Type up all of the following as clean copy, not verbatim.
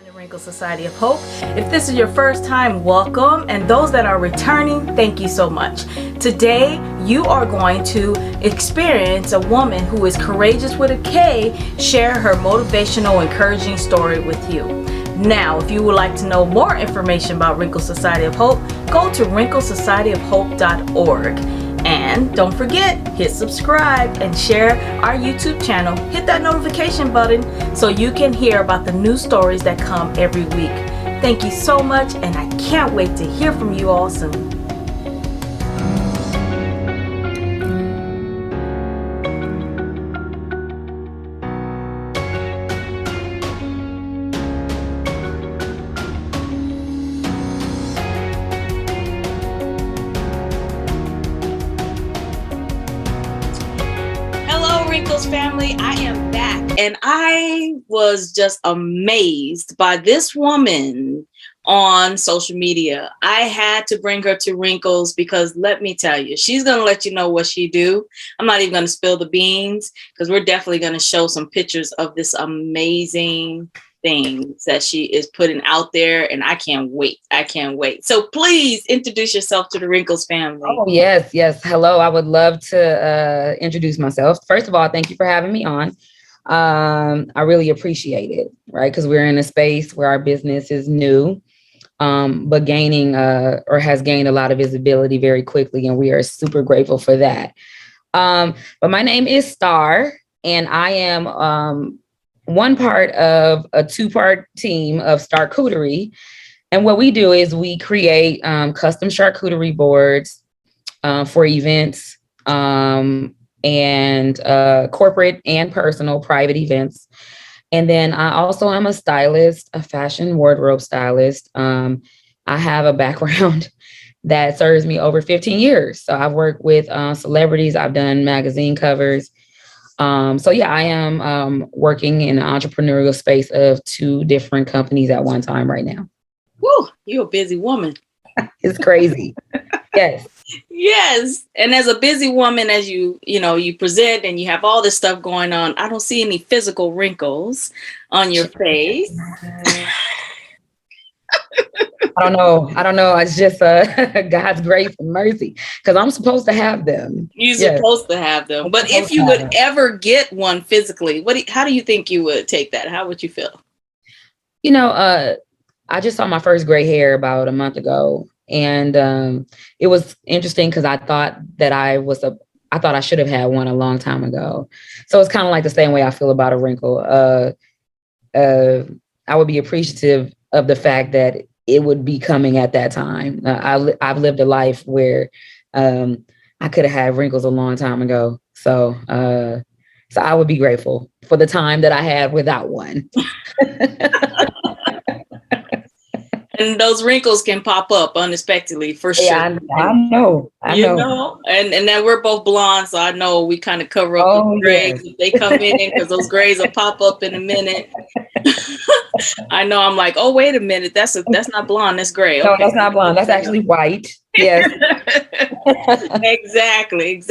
the Wrinkle Society of Hope. If this is your first time, welcome. And those that are returning, thank you so much. Today, you are going to experience a woman who is courageous with a K share her motivational, encouraging story with you. Now, if you would like to know more information about Wrinkle Society of Hope, go to wrinklesocietyofhope.org. And don't forget, hit subscribe and share our YouTube channel. Hit that notification button so you can hear about the new stories that come every week. Thank you so much, and I can't wait to hear from you all soon. Wrinkles family, I am back, and I was just amazed by this woman on social media. I had to bring her to Wrinkles because let me tell you, she's going to let you know what she do. I'm not even going to spill the beans because we're definitely going to show some pictures of this amazing things that she is putting out there, and I can't wait. So please introduce yourself to the Wrinkles family. Oh, yes. Hello. I would love to introduce myself. First of all, thank you for having me on. I really appreciate it, right? Because we're in a space where our business is new, but gaining or has gained a lot of visibility very quickly, and we are super grateful for that. But my name is Star, and I am one part of a two-part team of Star Cuterie. And what we do is we create custom charcuterie boards for events and corporate and personal private events. And then I also am a stylist, a fashion wardrobe stylist. I have a background that serves me over 15 years. So I've worked with celebrities. I've done magazine covers. So yeah, I am working in an entrepreneurial space of two different companies at one time right now. Woo, you're a busy woman. It's crazy. Yes. And as a busy woman, as you present and you have all this stuff going on, I don't see any physical wrinkles on your face. I don't know. It's just God's grace and mercy because I'm supposed to have them. You're supposed to have them. But if you would ever get one physically, how do you think you would take that? How would you feel? I just saw my first gray hair about a month ago. And it was interesting because I thought I should have had one a long time ago. So it's kind of like the same way I feel about a wrinkle. I would be appreciative of the fact that it would be coming at that time. I've lived a life where I could have had wrinkles a long time ago. So I would be grateful for the time that I had without one. And those wrinkles can pop up unexpectedly, for sure. Yeah, I know. And then we're both blonde, so I know we kind of cover up the grays. Yes. They come in because those grays will pop up in a minute. I know. I'm like, oh, wait a minute. That's not blonde. That's gray. No, that's not blonde. That's actually white. Yes. Exactly.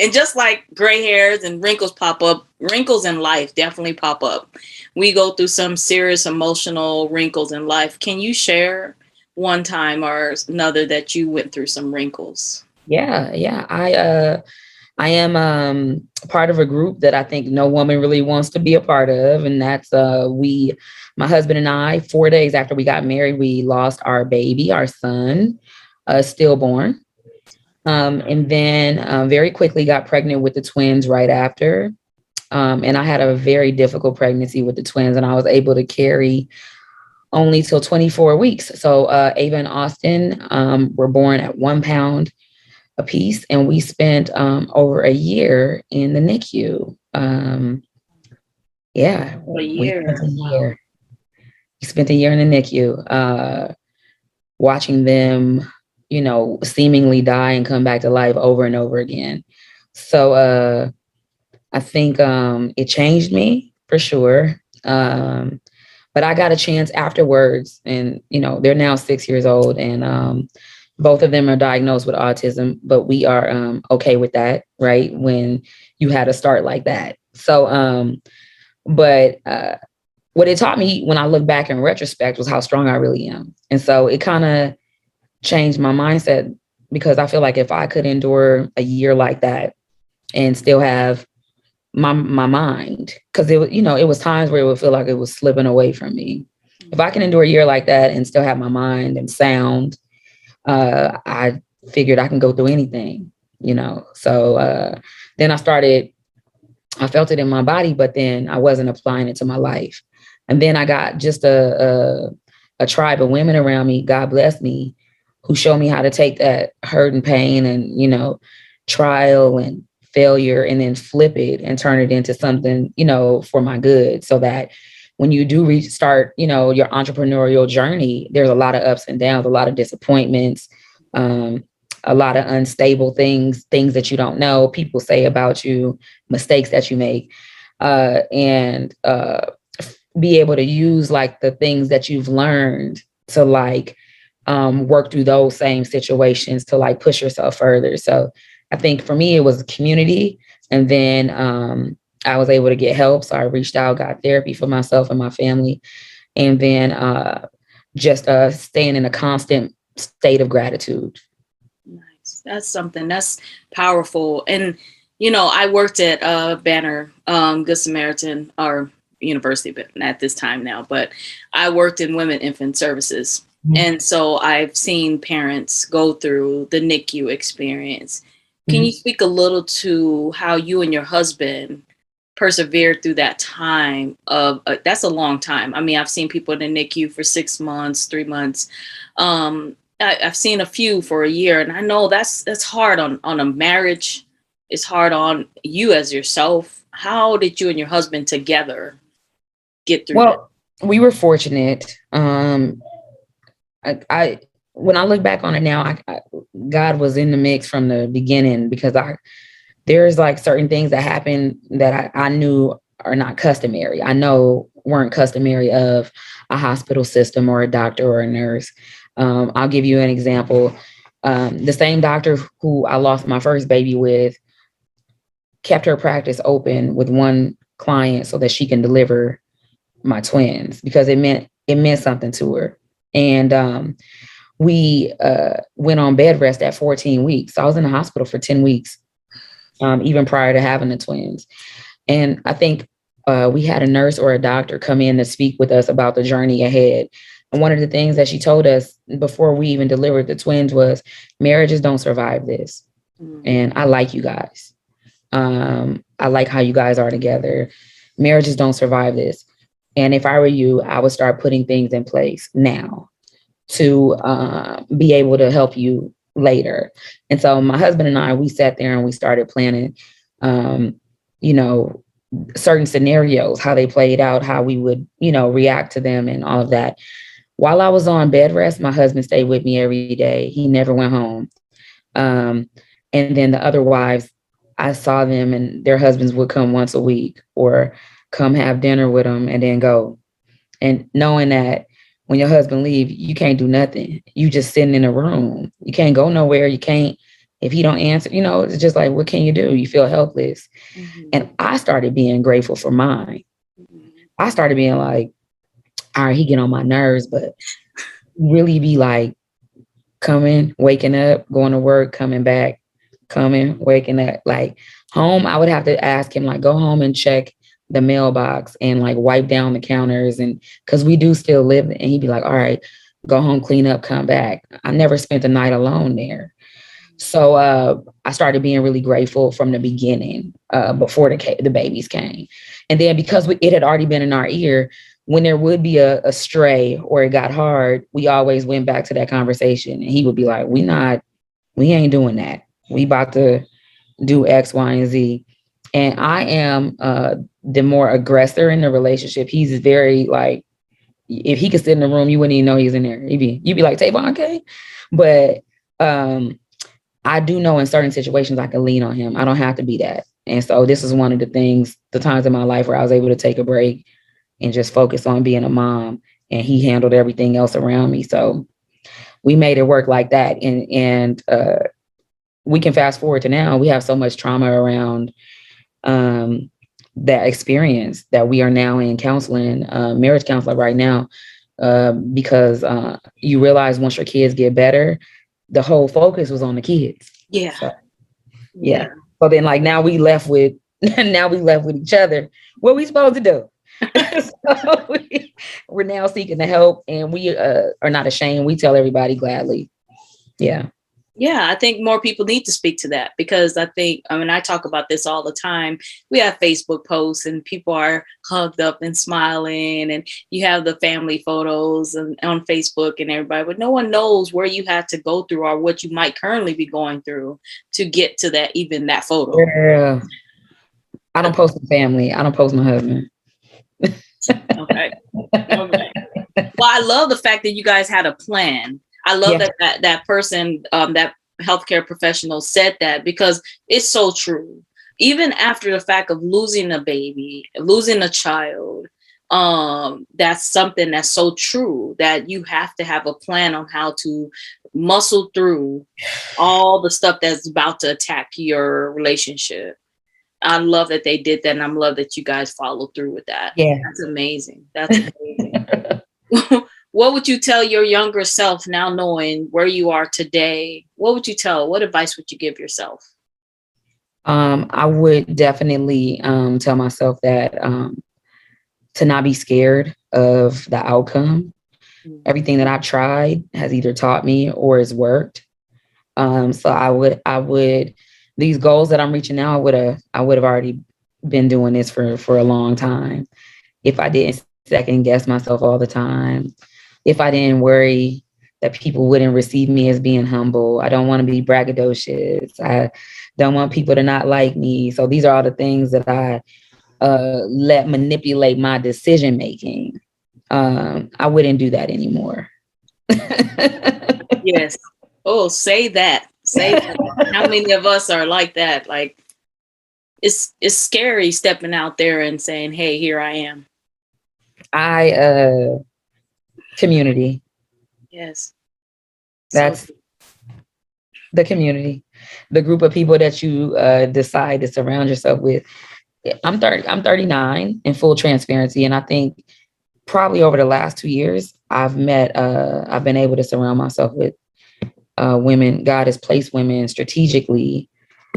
And just like gray hairs and wrinkles pop up, wrinkles in life definitely pop up. We go through some serious emotional wrinkles in life. Can you share one time or another that you went through some wrinkles? Yeah. I am part of a group that I think no woman really wants to be a part of. And that's my husband and I, 4 days after we got married, we lost our baby, our son, stillborn. And then very quickly got pregnant with the twins right after. And I had a very difficult pregnancy with the twins, and I was able to carry only till 24 weeks. So Ava and Austin were born at 1 pound apiece, and we spent over a year in the NICU. A year. We spent a year in the NICU, watching them, seemingly die and come back to life over and over again. So I think it changed me for sure. But I got a chance afterwards, and, they're now 6 years old, and both of them are diagnosed with autism, but we are okay with that, right? When you had a start like that. So, but what it taught me when I look back in retrospect was how strong I really am. And so it kind of changed my mindset, because I feel like if I could endure a year like that and still have my mind, because it was, it was times where it would feel like it was slipping away from me. If I can endure a year like that and still have my mind and sound, I figured I can go through anything, So then I felt it in my body, but then I wasn't applying it to my life. And then I got just a tribe of women around me, God bless me, who showed me how to take that hurt and pain and, trial and failure, and then flip it and turn it into something, for my good. So that when you do start, your entrepreneurial journey, there's a lot of ups and downs, a lot of disappointments, a lot of unstable things that you don't know, people say about you, mistakes that you make, and be able to use like the things that you've learned to like work through those same situations to like push yourself further. So I think for me, it was community. And then I was able to get help. So I reached out, got therapy for myself and my family. And then just staying in a constant state of gratitude. Nice. That's something that's powerful. And, I worked at Banner, Good Samaritan, or university, but at this time now, but I worked in women infant services. Mm-hmm. And so I've seen parents go through the NICU experience. Can you speak a little to how you and your husband persevered through that time of, that's a long time. I mean, I've seen people in the NICU for 6 months, 3 months. I've seen a few for a year, and I know that's hard on a marriage. It's hard on you as yourself. How did you and your husband together get through that? We were fortunate. When I look back on it now, God was in the mix from the beginning, because there's like certain things that happen that I knew are not customary. I know weren't customary of a hospital system or a doctor or a nurse. I'll give you an example. The same doctor who I lost my first baby with kept her practice open with one client so that she can deliver my twins, because it meant something to her. And we went on bed rest at 14 weeks. So I was in the hospital for 10 weeks, even prior to having the twins. And I think we had a nurse or a doctor come in to speak with us about the journey ahead. And one of the things that she told us before we even delivered the twins was, marriages don't survive this. And I like you guys. I like how you guys are together. Marriages don't survive this. And if I were you, I would start putting things in place now to be able to help you later. And so my husband and I, we sat there and we started planning, certain scenarios, how they played out, how we would, react to them and all of that. While I was on bed rest, my husband stayed with me every day. He never went home. And then the other wives, I saw them and their husbands would come once a week or come have dinner with them and then go. And knowing that when your husband leaves, you can't do nothing. You just sitting in a room. You can't go nowhere. You can't, if he don't answer, it's just like, what can you do? You feel helpless. Mm-hmm. And I started being grateful for mine. Mm-hmm. I started being like, all right, he get on my nerves, but really be like coming, waking up, going to work, coming back, coming, waking up. Like home, I would have to ask him, like, go home and check the mailbox and like wipe down the counters. And because we do still live, and he'd be like, all right, go home, clean up, come back. I never spent the night alone there. So I started being really grateful from the beginning, before the babies came. And then because it had already been in our ear, when there would be a stray or it got hard, we always went back to that conversation. And he would be like, we ain't doing that. We about to do X, Y, and Z. And I am the more aggressor in the relationship. He's very like, if he could sit in the room, you wouldn't even know he's in there. You'd be like, Tavon, okay. But I do know in certain situations I can lean on him. I don't have to be that. And so this is one of the times in my life where I was able to take a break and just focus on being a mom. And he handled everything else around me. So we made it work like that. And we can fast forward to now. We have so much trauma around that experience that we are now in counseling, marriage counselor right now, because you realize once your kids get better, the whole focus was on the kids. Yeah. So, yeah. So then like now we left with each other. What are we supposed to do? So we're now seeking the help, and we are not ashamed. We tell everybody gladly. Yeah. Yeah, I think more people need to speak to that, because I mean, I talk about this all the time. We have Facebook posts and people are hugged up and smiling, and you have the family photos and on Facebook and everybody, but no one knows where you had to go through or what you might currently be going through to get to that, even that photo. Yeah. I don't post the family. I don't post my husband. Okay. Okay. Well, I love the fact that you guys had a plan. I love that person, that healthcare professional said that, because it's so true. Even after the fact of losing a baby, losing a child, that's something that's so true, that you have to have a plan on how to muscle through all the stuff that's about to attack your relationship. I love that they did that, and I love that you guys followed through with that. Yeah. That's amazing. That's amazing. What would you tell your younger self now, knowing where you are today? What would you tell? What advice would you give yourself? I would definitely tell myself that to not be scared of the outcome. Everything that I've tried has either taught me or has worked. So I would these goals that I'm reaching now, I would have already been doing this for a long time if I didn't second guess myself all the time. If I didn't worry that people wouldn't receive me as being humble. I don't want to be braggadocious. I don't want people to not like me. So these are all the things that I let manipulate my decision making. I wouldn't do that anymore. Yes. Oh, say that. Say that. How many of us are like that? Like, it's scary stepping out there and saying, hey, here I am. Community. Yes. That's the community, the group of people that you decide to surround yourself with. I'm 39 in full transparency. And I think probably over the last 2 years, I've been able to surround myself with women. God has placed women strategically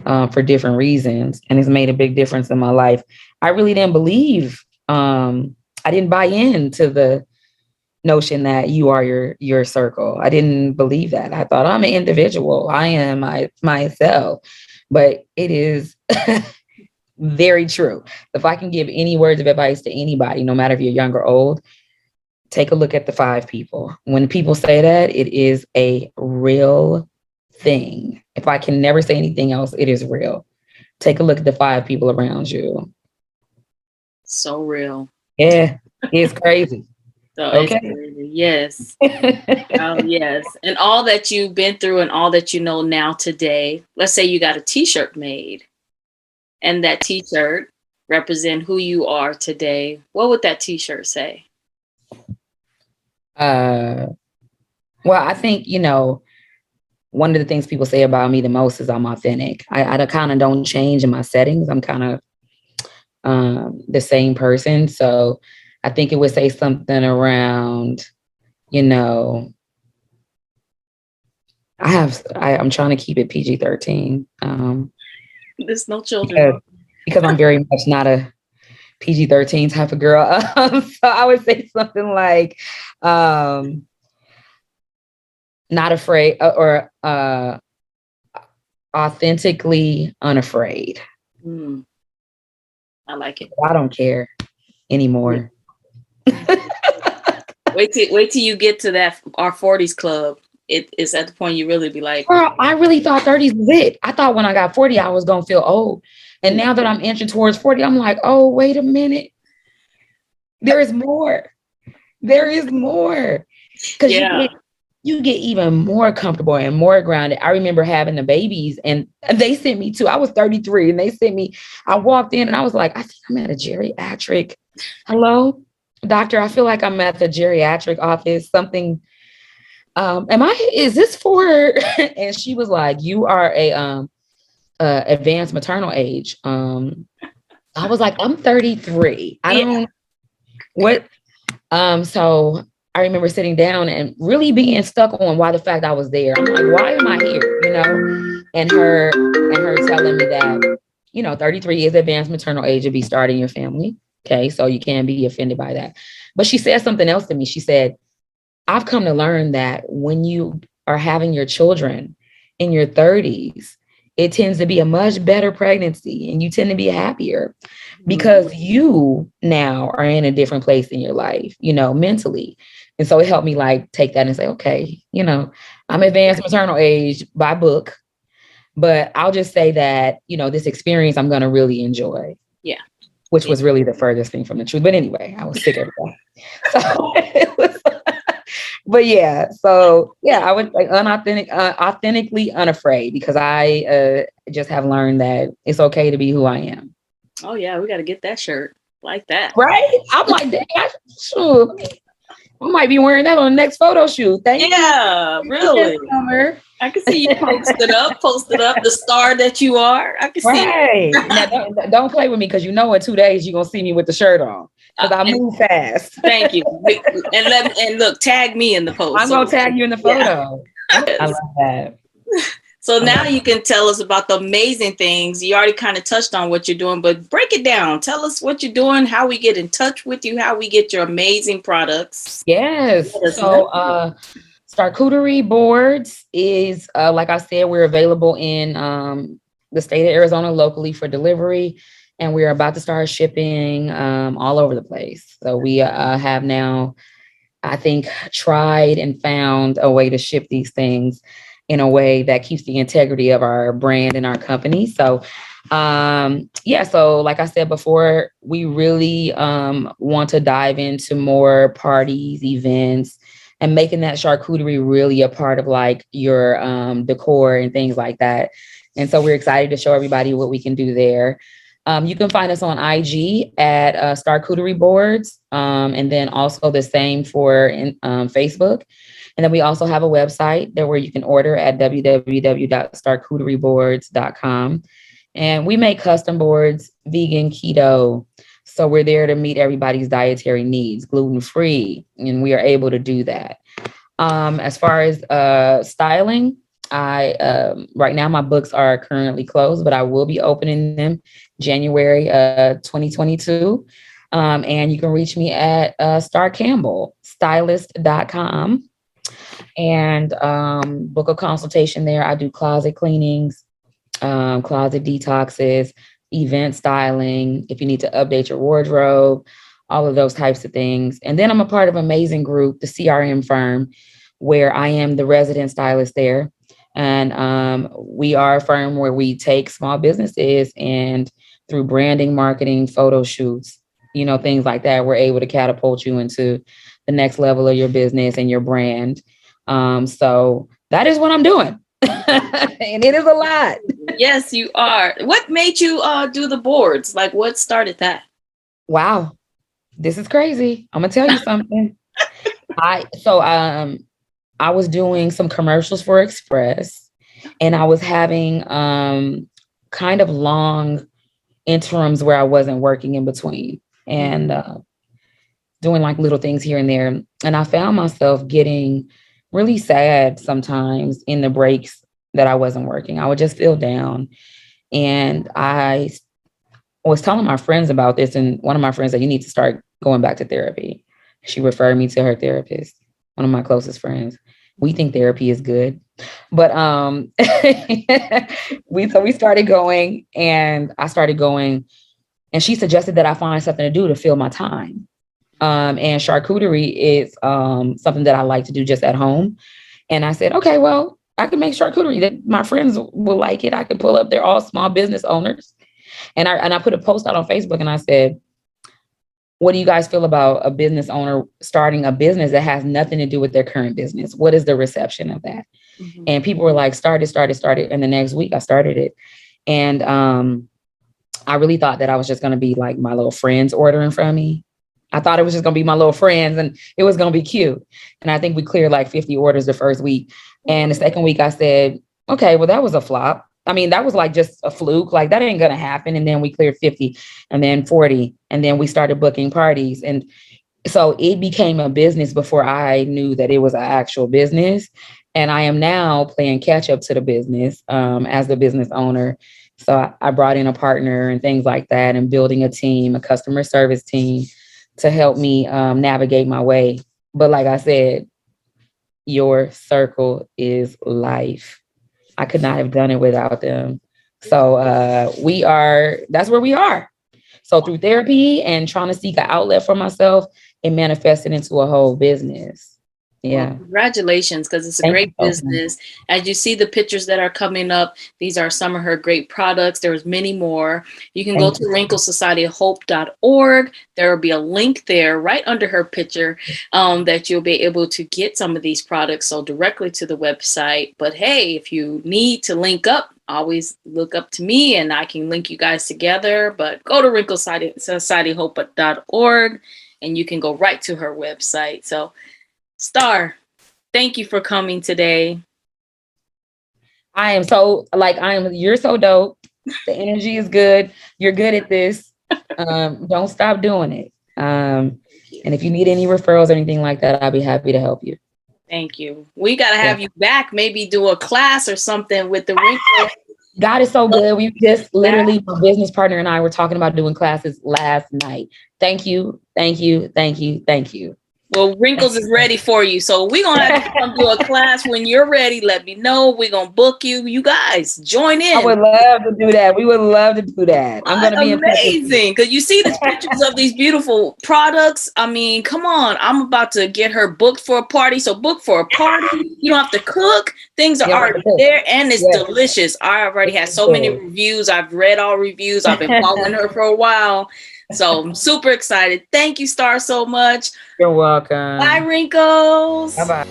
for different reasons, and it's made a big difference in my life. I really didn't believe, I didn't buy into the notion that you are your circle. I didn't believe that. I thought I'm an individual. I am myself, but it is very true. If I can give any words of advice to anybody, no matter if you're young or old, take a look at the 5 people. When people say that, it is a real thing. If I can never say anything else, it is real. Take a look at the 5 people around you. So real. Yeah, it's crazy. So okay. Yes. Yes. And all that you've been through and all that you know now today, let's say you got a t-shirt made and that t-shirt represent who you are today. What would that t-shirt say? Well, I think, one of the things people say about me the most is I'm authentic. I kind of don't change in my settings. I'm kind of the same person. So I think it would say something around, I'm trying to keep it PG-13. There's no children. Because I'm very much not a PG-13 type of girl. So I would say something like, not afraid or authentically unafraid. I like it. I don't care anymore. Wait till you get to that our 40s club. It is at the point you really be like, girl, I really thought 30s was it. I thought when I got 40, I was gonna feel old. And now that I'm inching towards 40, I'm like, oh, wait a minute. There is more. There is more. Because you get even more comfortable and more grounded. I remember having the babies and they sent me to, I was 33 and they sent me, I walked in and I was like, I think I'm at a geriatric. Hello, doctor, I feel like I'm at the geriatric office. Something, is this for, and she was like, you are a advanced maternal age. I was like, I'm 33. I Yeah. don't what so I remember sitting down and really being stuck on why the fact I was there. I'm like, why am I here? You know? And her telling me that, 33 is advanced maternal age to be starting your family. Okay. So you can't be offended by that. But she said something else to me. She said, I've come to learn that when you are having your children in your 30s, it tends to be a much better pregnancy and you tend to be happier because you now are in a different place in your life, mentally. And so it helped me like take that and say, okay, I'm advanced maternal age by book, but I'll just say that, this experience I'm going to really enjoy. Yeah. Which was really the furthest thing from the truth. But anyway, I was sick of that. So it was, but yeah, so yeah, I was like authentically unafraid because I just have learned that it's okay to be who I am. Oh yeah, we got to get that shirt like that. Right? I'm like, dang, I might be wearing that on the next photo shoot. Thank you. Yeah, really. I can see you posted up the star that you are. I can see. Now, don't play with me because in 2 days you're gonna see me with the shirt on because I move fast. Thank you. And look, tag me in the post. I'm gonna tag you in the photo. Yeah. I love that. So now you can tell us about the amazing things. You already kind of touched on what you're doing, but break it down. Tell us what you're doing, how we get in touch with you, how we get your amazing products. Yes. So Cuterie Boards is, like I said, we're available in the state of Arizona locally for delivery, and we're about to start shipping all over the place. So we have now, I think, tried and found a way to ship these things in a way that keeps the integrity of our brand and our company. So, so like I said before, we really want to dive into more parties, events, and making that charcuterie really a part of like your decor and things like that. And so we're excited to show everybody what we can do there. You can find us on IG at Cuterie Boards, and then also the same for Facebook. And then we also have a website there where you can order at www.starcuterieboards.com. And we make custom boards, vegan, keto. So we're there to meet everybody's dietary needs, gluten-free, and we are able to do that. As far as styling, right now my books are currently closed, but I will be opening them January 2022. And you can reach me at starcampbellstylist.com and book a consultation there. I do closet cleanings, closet detoxes, event styling, if you need to update your wardrobe, all of those types of things. And then I'm a part of an amazing group, the CRM firm, where I am the resident stylist there. And we are a firm where we take small businesses and through branding, marketing, photo shoots, things like that, we're able to catapult you into the next level of your business and your brand. So that is what I'm doing. And it is a lot. Yes, you are. What made you do the boards? Like what started that? Wow. This is crazy. I'm gonna tell you something. I was doing some commercials for Express, and I was having kind of long interims where I wasn't working in between and doing like little things here and there. And I found myself getting really sad sometimes in the breaks that I wasn't working. I would just feel down. And I was telling my friends about this, and one of my friends said, you need to start going back to therapy. She referred me to her therapist, one of my closest friends. We think therapy is good. But we started going, and I started going, and she suggested that I find something to do to fill my time. And charcuterie is something that I like to do just at home. And I said, okay, well, I can make charcuterie that my friends will like it. I can pull up, they're all small business owners. And I put a post out on Facebook and I said, what do you guys feel about a business owner starting a business that has nothing to do with their current business? What is the reception of that? Mm-hmm. And people were like, start it. And the next week I started it. And I really thought that I was just going to be like my little friends ordering from me. I thought it was just going to be my little friends and it was going to be cute. And I think we cleared like 50 orders the first week. And the second week I said, okay, well, that was a flop. I mean, that was like just a fluke. Like that ain't going to happen. And then we cleared 50 and then 40. And then we started booking parties. And so it became a business before I knew that it was an actual business. And I am now playing catch up to the business as the business owner. So I brought in a partner and things like that, and building a team, a customer service team to help me navigate my way. But like I said, your circle is life. I could not have done it without them. So that's where we are. So through therapy and trying to seek an outlet for myself, it manifested into a whole business. Yeah. Well, congratulations, because it's a great business. As you see the pictures that are coming up, these are some of her great products. There's many more. You can go to wrinklesocietyofhope.org. There will be a link there right under her picture that you'll be able to get some of these products, so directly to the website. But hey, if you need to link up, always look up to me and I can link you guys together. But go to wrinklesocietyofhope.org and you can go right to her website. So Star, thank you for coming today. You're so dope. The energy is good. You're good at this. Don't stop doing it. And if you need any referrals or anything like that, I'll be happy to help you. Thank you. We got to have you back, maybe do a class or something with the Wrinkle. God is so good. We just literally, my business partner and I were talking about doing classes last night. Thank you. Thank you. Thank you. Thank you. Well, Wrinkles is ready for you. So we're going to have to come do a class when you're ready. Let me know. We're going to book you. You guys join in. I would love to do that. We would love to do that. I'm going to be amazing. Because you see the pictures of these beautiful products. I mean, come on. I'm about to get her booked for a party. So book for a party. You don't have to cook. Things are already there and it's delicious. I already had so many reviews. I've read all reviews. I've been following her for a while. So I'm super excited. Thank you, Star, so much. You're welcome. Bye, Wrinkles. Bye-bye.